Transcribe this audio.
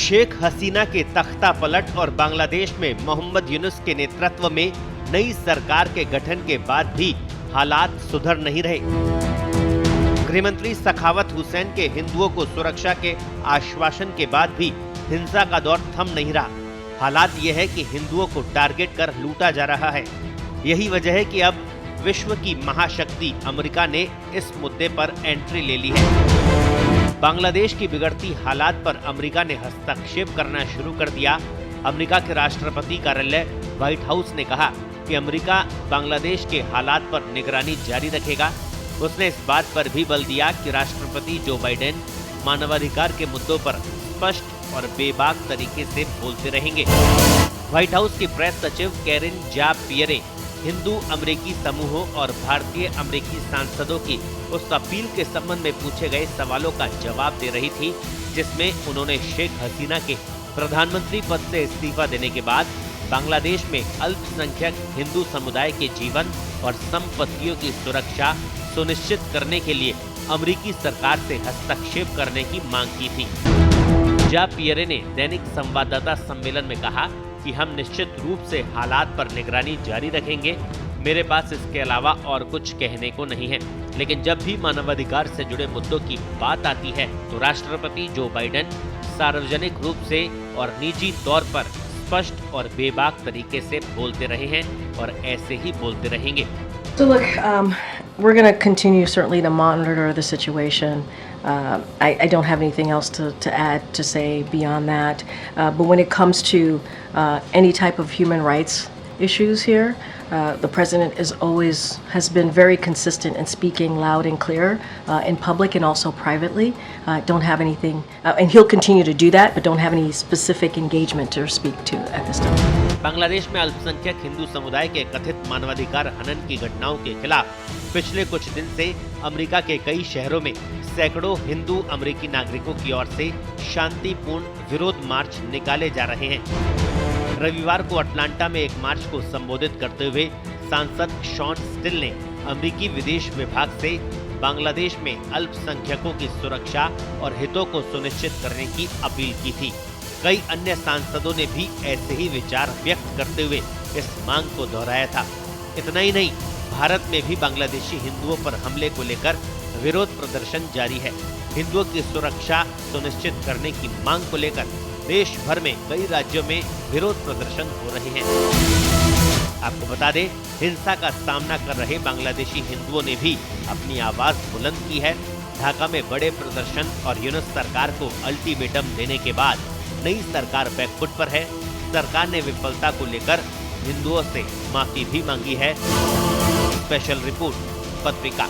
शेख हसीना के तख्ता पलट और बांग्लादेश में मोहम्मद यूनुस के नेतृत्व में नई सरकार के गठन के बाद भी हालात सुधर नहीं रहे। गृहमंत्री सखावत हुसैन के हिंदुओं को सुरक्षा के आश्वासन के बाद भी हिंसा का दौर थम नहीं रहा। हालात ये है कि हिंदुओं को टारगेट कर लूटा जा रहा है। यही वजह है कि अब विश्व की महाशक्ति अमेरिका ने इस मुद्दे पर एंट्री ले ली है। बांग्लादेश की बिगड़ती हालात पर अमेरिका ने हस्तक्षेप करना शुरू कर दिया। अमेरिका के राष्ट्रपति कार्यालय व्हाइट हाउस ने कहा कि अमेरिका बांग्लादेश के हालात पर निगरानी जारी रखेगा। उसने इस बात पर भी बल दिया कि राष्ट्रपति जो बाइडेन मानवाधिकार के मुद्दों पर स्पष्ट और बेबाक तरीके से बोलते रहेंगे। व्हाइट हाउस की प्रेस सचिव कैरिन जा पियरे हिंदू अमेरिकी समूहों और भारतीय अमेरिकी सांसदों की उस अपील के संबंध में पूछे गए सवालों का जवाब दे रही थी, जिसमें उन्होंने शेख हसीना के प्रधानमंत्री पद से इस्तीफा देने के बाद बांग्लादेश में अल्पसंख्यक हिंदू समुदाय के जीवन और संपत्तियों की सुरक्षा सुनिश्चित करने के लिए अमेरिकी सरकार से हस्तक्षेप करने की मांग की थी। जा पियरे ने दैनिक संवाददाता सम्मेलन में कहा कि हम निश्चित रूप से हालात पर निगरानी जारी रखेंगे। मेरे पास इसके अलावा और कुछ कहने को नहीं है, लेकिन जब भी मानवाधिकार से जुड़े मुद्दों की बात आती है तो राष्ट्रपति जो बाइडेन सार्वजनिक रूप से और निजी तौर पर स्पष्ट और बेबाक तरीके से बोलते रहे हैं और ऐसे ही बोलते रहेंगे। So look, we're going to continue certainly to monitor the situation. I don't have anything else to add to say beyond that. But when it comes to any type of human rights issues here, the president has been very consistent in speaking loud and clear in public and also privately. Don't have anything, and he'll continue to do that, but don't have any specific engagement to speak to at this time. Bangladesh में अल्पसंख्यक हिंदू समुदाय के कथित मानवाधिकार हनन की घटनाओं के खिलाफ पिछले कुछ दिन से अमेरिका के कई शहरों में सैकड़ों हिंदू अमेरिकी नागरिकों की ओर से शांतिपूर्ण विरोध मार्च निकाले जा रहे हैं। रविवार को अटलांटा में एक मार्च को संबोधित करते हुए सांसद शॉन स्टिल ने अमेरिकी विदेश विभाग से बांग्लादेश में अल्पसंख्यकों की सुरक्षा और हितों को सुनिश्चित करने की अपील की थी। कई अन्य सांसदों ने भी ऐसे ही विचार व्यक्त करते हुए इस मांग को दोहराया था। इतना ही नहीं, भारत में भी बांग्लादेशी हिंदुओं पर हमले को लेकर विरोध प्रदर्शन जारी है। हिंदुओं की सुरक्षा सुनिश्चित करने की मांग को लेकर देश भर में कई राज्यों में विरोध प्रदर्शन हो रहे हैं। आपको बता दें, हिंसा का सामना कर रहे बांग्लादेशी हिंदुओं ने भी अपनी आवाज बुलंद की है। ढाका में बड़े प्रदर्शन और यूनुस सरकार को अल्टीमेटम देने के बाद नई सरकार बैकफुट पर है। सरकार ने विफलता को लेकर हिंदुओं से माफी भी मांगी है। स्पेशल रिपोर्ट पत्रिका।